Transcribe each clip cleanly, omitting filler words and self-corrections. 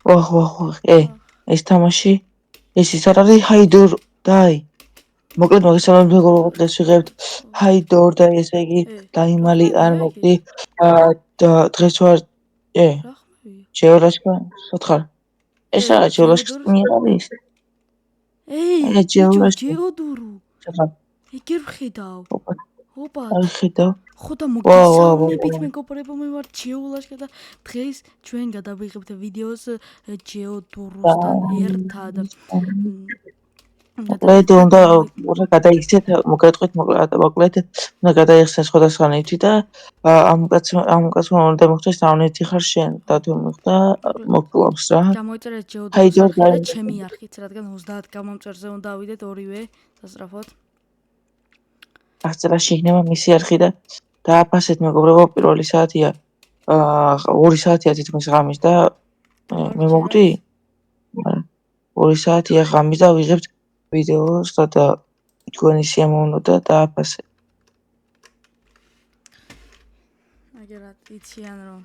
ვახ, ეს თამაში, ის არ არის ჰაიდორ და აი, მოკლედ მაგისტრალურ მეგობრებად დღეს ვიღებთ ჰაიდორ და ესე იგი დაიმალი არ მოკვდი და დღეს ვარ რა ხმევია? ჯეოლაშკა სათხარ. ეს რა ჯეოლაშკის მიიღალის? ბიჭო, ჯეოდურუ. სათხარ. იგერ ვხედავ. ოპა. არ ხედავ. ხო და მოგესალმებით მეგობრებო, მე ვარ ჯეოლაშკა და დღეს ჩვენ გადავიღებთ ვიდეოს ჯეოდურუსთან ერთად. მოკლედ უნდა გადაიქცეთ, მოგეტყვით მოკლედ უნდა გადაიხსნას სხვადასხვა ნივთი და ამ კაცმა უნდა მოხდეს დავნითი ხარ შენ და თუ მოხდა მოკლავს რა. გამოიწერეთ ჯეოდურუს არხი და ჩემი არხიც, რადგან 30 გამომწერზე უნდა ავიდეთ ორივე სასწრაფოდ. აღწერაში იქნება მისი არხი და დააფასეთ მეგობრებო, პირველი საათია 2 საათია თითქმის ღამის და მე მოვდი 2 საათია ღამის და ვიღებთ ვიდეოს და თქვენი სიამოვნო და დააფასეთ. აგერად იციან რომ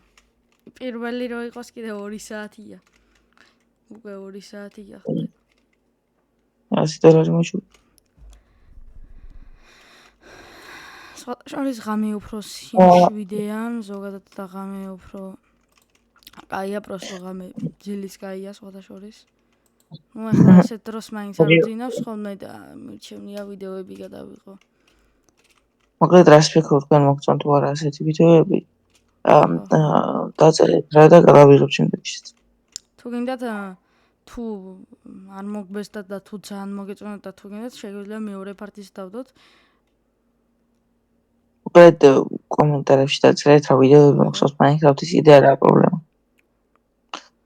პირველი რო იყოს კიდე 2 საათია. უკვე 2 საათი გახდა. ასეთ არ მოშუ. შორის ღამე უფრო სიმშვიდეა, ზოგადად და ღამე უფრო კაია, პროსტო ღამე ძილის კაია სხვათა შორის. ნუ ახლა ასეთ დროს მაინც არ ვძინავს ხოლმე და მირჩევნია ვიდეოები გადავიღო. მოკლედ რას ფიქრობ თქვენ მოგწონთ თუ არა ასეთი ვიდეოები? დაწერეთ რა და გადავიღებ შემდეგში. თუ გინდათ თუ არ მოგბესტათ და თუ ძალიან მოგეწონათ და თუ გინდათ შეგვიძლია მეორე პარტის დავდოთ. მოკლედ კომენტარებში დაწერეთ რა ვიდეოები მოგწონთ, მაინკრაფტის ის იდეა რა პრობლემა.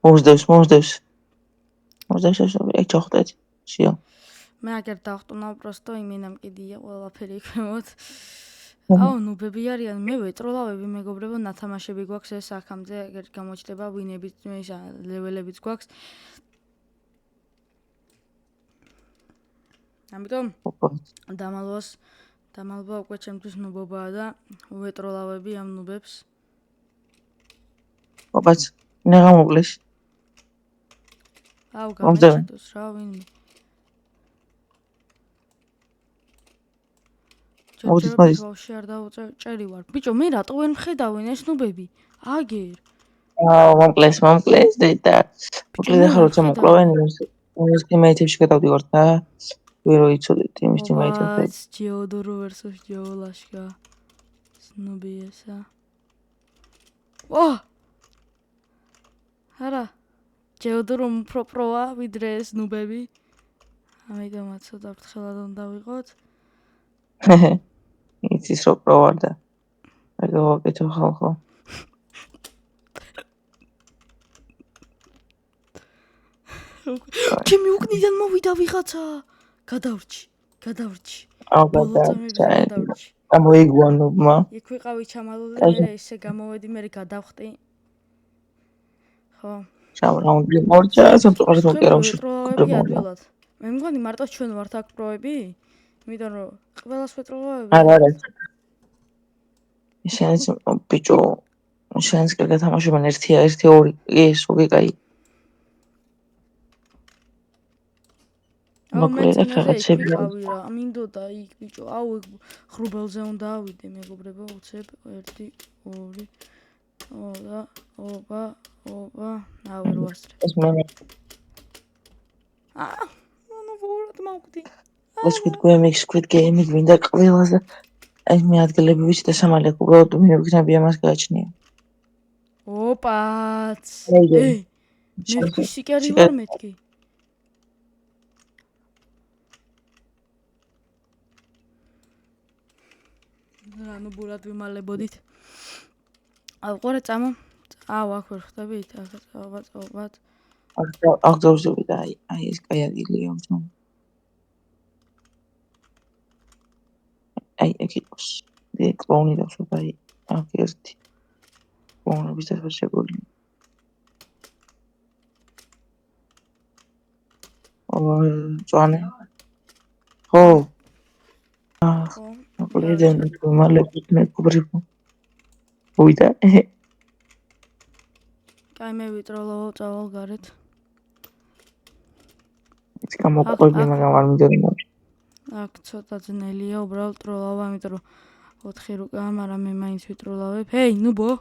მოსდევს. აი ჩახტეთ. შიო. მე აგერ დავხტუნავ პროსტო იმენამ კიდია ყველაფერი ქვემოთ. აუ ნუბები არიან, მე ვეტროლავები მეგობრებო, ნათამაშები გვაქვს ეს აქამდე, აგერ გამოჩნდება ვინებიც, ისა ლეველებიც გვაქვს. ამიტომ დამალვა უკვე ჩემთვის ნუბობაა და ვეტროლავები ამ ნუბებს. ოპაც, ნეღა მოგლეს. აუ გამეჩნდოს რა ვინმე. მოდის. ბავშვი არ დაუწერი ვარ. ბიჭო, მე რატო ვერ მხედავენ ეს ნუბები? აგერ. მომკლეს და მოკლედ ახლა როცა მოკლავენ ის თემატებში გადავდივართ და ვერო იცოდეთ იმის თემატებს. ჯეოდურუ versus ჯეოლაშკა. ნუბი ესა. ვა! არა. ჯეოდურუ უფრო პროა ვიდრე ეს ნუბები. ამიტომაც ცოტა ფრთხილად უნდა ვიყოთ. იცის რო პროვარ და აგავაკეთო ხალხო. ჩემი უკნიდან მოვიდა ვიღაცა. გადავრჩი. გადავრჩი. ამოიგუანობა. იქ ვიყავი ჩამალული, მე ესე გამოვედი, მე გადავხტი. ხო. შავრაუნდი მორჩა, სამწუხაროდ მოკერავში. ადვილად. მე მგონი მარტო ჩვენ ვართ აქ პროები? იმიტომ რომ ყველას ვეტროლავები. არა. შენს ბიჭო, შენს კარგად თამაშობენ 1-2. ეს უკვე კაი. მოკლედ რაღაცები ვიყავი რა. მინდოდა იქ ბიჭო, აუ ხრუბელზე უნდა ავიდე მეგობრებო, უცებ 1 2 ოპა. აუ რო ასწრე. ეს მე. ნუ ვორად მოვკვდი. Squid Game გვინდა ყველაზე აი მე ადგილები ვიცი და სამალე უბრალოდ მე ვიქნები ამას გააჩნია. ოპაც. მე ფისიკერი ვარ მეთქი. ნუ ბურად ვიმალებოდით. ყურე წამო. აუ აქ ვერ ხდებით, ოპაც. აქ დავზევი და აი ეს კაი ადგილია უცნო. აი ეკიპოს კლოუნი დავშობა აქ ერთი კლოუნების დასაშვებული წვანე ხო მოკლედ მალებით მეგობრებო ვიდა კაი მე ვიტროლავ წავალ გარეთ ის გამოყვები, მაგრამ არ მინდოდა. აქ ცოტა ძნელია, უბრალოდ ტროლავ, ამიტომ რომ 4 რუკაა, მაგრამ მე მაინც ვიტროლავებ. ჰეი, ნუბო.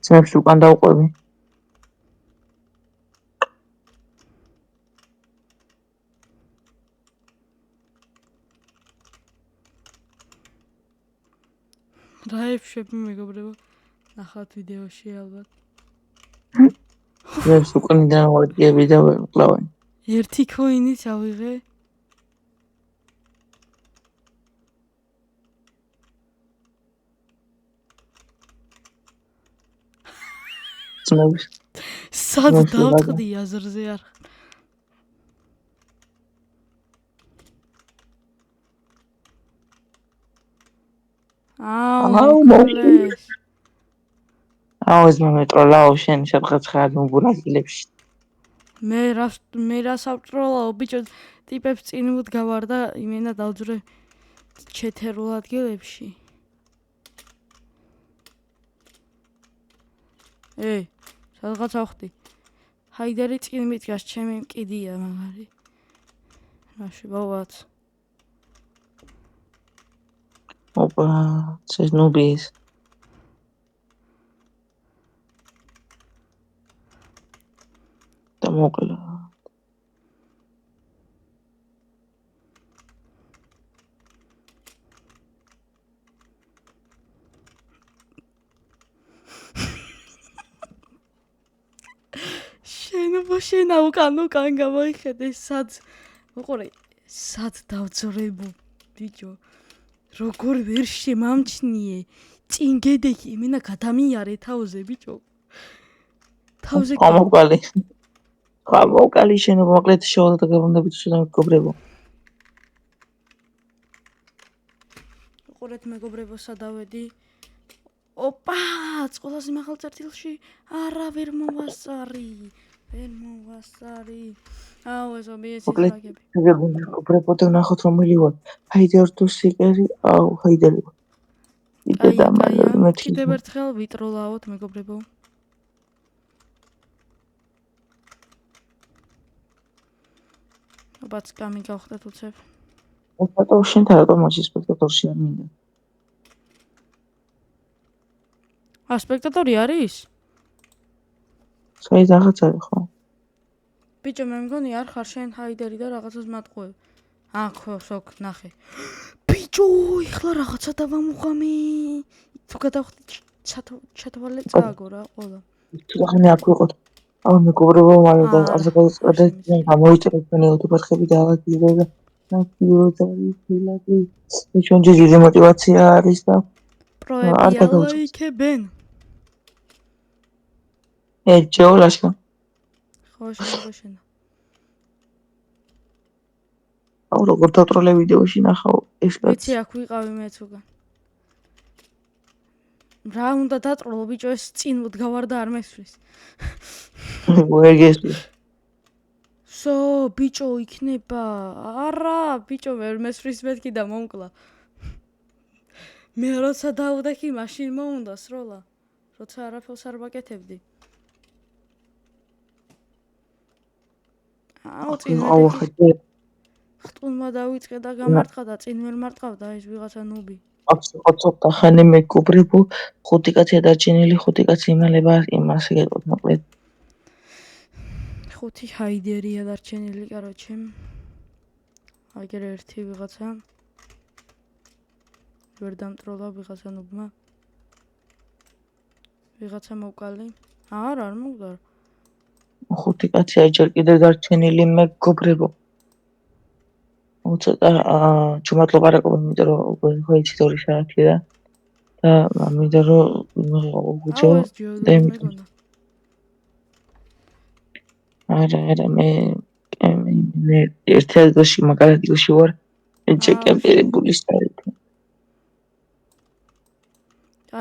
ძმებს უკან დავყვები. რა ეფშები მეგობრებო? ნახავთ ვიდეოში ალბათ. ძმებს უკანიდან ვარგიები და ვკლავენ. 1 კოინიც ავიღე. ძმებს სად დავტყდი აზრზე არ. აუ, მოკლეს. აუ, ეს მეტროლაო შენ სადღაც ხარ მობურაგილებში. მე რა საბტროლაო ბიჭო, ტიპებს წინ ვდგავარ და იმენა დავძრე ჩეთერულ ადგილებში. სადღაც ავხდი. ჰაიდერი წინ მიდგას, ჩემი მკიდია მაგარი. რაში ბავაც. ოპა, ეს ნუბის. და მოკლა. შენა უკან გამოიხედე სად მოყურე სად დავძრებო ბიჭო როგორ ვერ შემამჩნიე წინ გედექი იმენა გადამიარე თავზე ბიჭო თავზე გამოვკალი შენ მოკლედ შევდა და გაბუნდები თუ შენ მეგობრებო მოყურეთ მეგობრებო სადავედი ოპა წყვილას იმახალ წერტილში არა ვერ მოვასწარი აუ ესო მიეცის რაგები მეგობრებო და ნახოთ რომელი ვარ ჰაიდერ თუ სიკერი აუ ჰაიდერი აი კიდევ ერთხელ ვიტროლაოთ მეგობრებო ოპაც გამიგავხდეთ უცებ ოპატო შენთან რატომ მოდის სპექტატორში არ მინდა სპექტატორი არის? საით რაღაც არის ხო? ბიჭო მე მგონი არ ხარ შენ ჰაიდერი და რაღაცას მატყუე. ხო, სოკ, ნახე. ბიჭო, ეხლა რაღაცა დავამუღამი. თუ გადავხდი ჩათვალე წააგო რა ყოლა. თუხანი აქ ვიყოთ. აუ მეგობრებო, მაგრამ არ ზოგადად გამოიწერეთ თქვენი უთუბარხები და აღგიძე და ნაკიოძარი ფილადი. ჩვენ დიდი мотиваცია არის და პროები ალაიქებენ. ჯეოლაშკა. ხო, შენ. აუ როგორ დატროლე ვიდეოში ნახავ ეს კაცი. ვიცი აქ ვიყავი მეც უკან. რა უნდა დატროლო ბიჭო ეს წინ ვდგავარ და არ მესვრის. ვეგესვი. სო ბიჭო იქნება. არა, ბიჭო ვერ მესვრის მეთქი და მომკლა. მე როცა დავდექი მაშინ მოუნდა სროლა. როცა არაფერს არ ვაკეთებდი. აუ წინ მეთქი. ხტუნმა დავიწყე და გამარტყა და წინ ვერ მარტყავდა ეს ვიღაცა ნუბი. ოცოტა ხანი მეგობრებო 5 კაცია დარჩენილი 5 კაცი იმალება იმას იგეკოთ მოკლედ 5 ჰაიდერია დარჩენილი კაროჩე აგერ ერთი ვიღაცა ვერ დამტროლა ვიღაცა ნუბმა ვიღაცა მოვკალი არ მოვდარ 5 კაცია ჯერ კიდევ დარჩენილი მეგობრებო ცოტა ჩუმატლობა რა ყობა იმიტომ რომ ხოიცით 2 საათია და მინდა რომ უჩო არა მე ერთი ადგილში მაგარ ადგილში ვარ ჩეკებერებული სტარით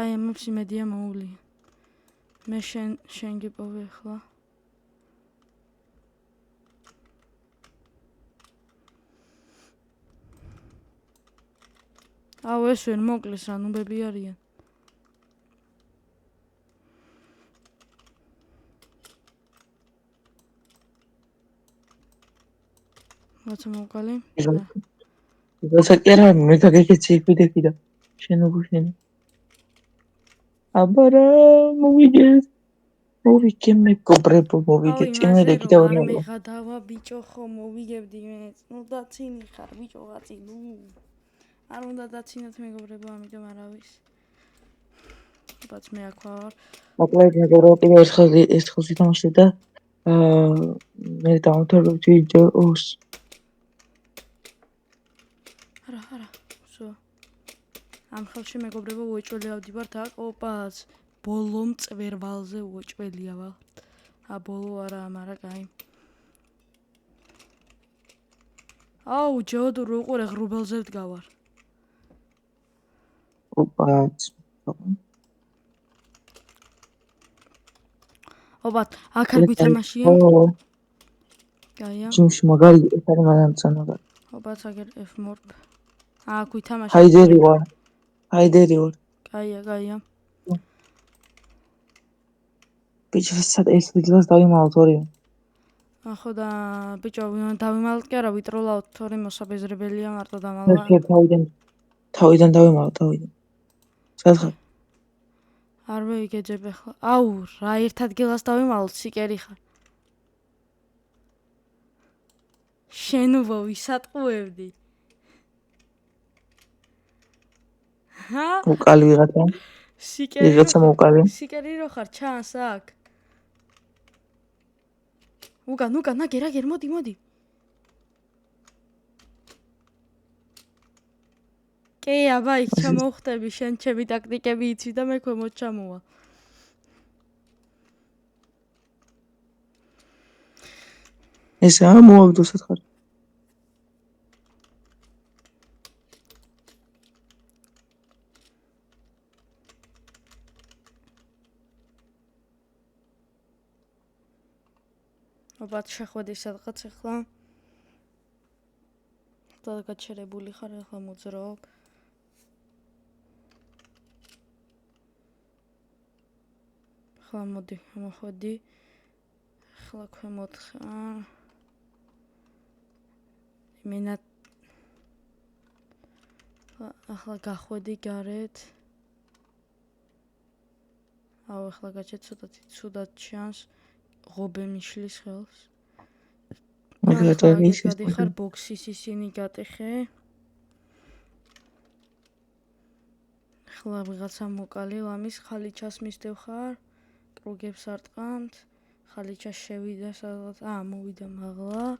აი მოფსი მედია მოული მე შენ გიპოვე ხლა აუ ეს ვერ მოკლეს რა ნუბები არიან როცა მოვკალი. როცა კი არა მე გაგეკეცი ვიდექი და შენ უგუშინე. აბარა მოვიგე მეგობრებო მოვიგე ჭიმე და არ მეღადავა ბიჭო ხო მოვიგებდი მეც. ნუ დაცინი ხარ ბიჭო გაწი ნუ. არ უნდა დაცინოთ მეგობრებო ამიტომ არავის. ბაც მე აქ ვარ. მოკლედ მეგობრებო პირველ ერთხელ ვითამაშე და მე დავამთავრებდი ვიდეოს. არა. სო. ამ ხელში მეგობრებო უეჭველი ავდივართ აქ. ოპაც. ბოლომ წვერვალზე უეჭველია ვალ. ბოლო არა, მაგრამ კაი. აუ, ჯოდ რო უყურე ღრუბელზე ვდგავარ. ოპაც. ოპაც, აქ არ გვითამაშია? კაია. ჯიმში მაგარი ეს არის მაგამცანა. ოპაც, აგერ F-morp. აქ ვითამაშე. ჰაიდერი ვარ. კაია. ბიჭო, ეს ვიდეოს დავიმალოთ ორი. ახო და ბიჭო, დავიმალოთ კი არა, ვიტროლავთ, თორემ მოსაბეზრებელია მარტო დამალვა. თავიდან დავიმალოთ, თავიდან. სათხარ. არ მეიგეძებ ახლა. აუ, რა ერთ ადგილას დავიმალოთ, სიკერი ხარ. შენუბო ვისატყუებდი. უკალი ვიღაცა. სიკერი რო ხარ, ჩანს აქ. უკან, აგერ, მოდი. კი, აბა, იქ ჩამოვხტები, შენ ჩემი ტაქტიკები იცი და მე ქვემოთ ჩამოვა. ესა მოვაგდო სათხარ. აბა, შეხვედი სადღაც ახლა. და გაჩერებული ხარ ახლა მოძრაობ. ახლა მოდი, მოხვედი. ახლა ქვემოთ ხარ. მენა ახლა გახვედი გარეთ. აუ, ახლა გაჩე ცუდად ჩანს. ღობე მიშლის ხელს. გადიხარ ბოქსის ისინი გატეხე. ახლა ვიღაცა მოკალი ლამის ხალიჩას მისდევ ხარ. კრუგებს არ ტყამთ. ხალიჩა შევიდა სადღაც. მოვიდა მაღლა.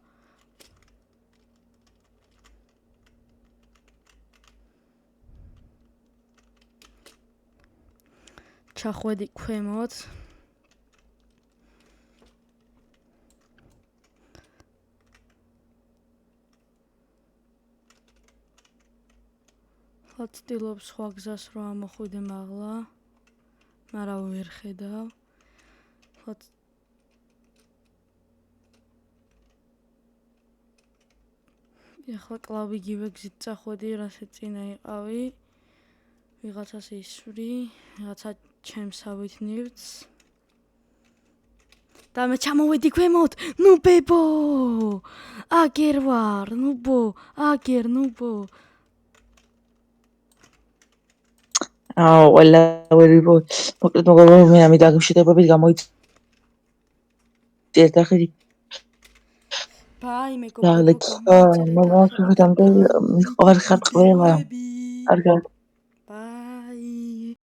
ჩახვედი ქვემოთ. ვცდილობ სხვა გზას რომ ამოხვიდე მაღლა. მაგრამ ვერ ხედავ. ახლა კლავი იგივე გზით წახვედი, რასაც წინა იყავი. ვიღაცას ისვრი, ვიღაცა ჩემსავით ნივთს. და მე ჩამოვედი ქვემოთ. ნუ ბებო! აგერ ვარ, ნუბო. ყველა ვერიბო. მოკლედ მოგობრებო, მე ამით დაგმშვიდობებით გამოიწიერდა ხედი. ბაი მეგობრებო, მოგობრებო, მე ხარ ყველა. კარგად.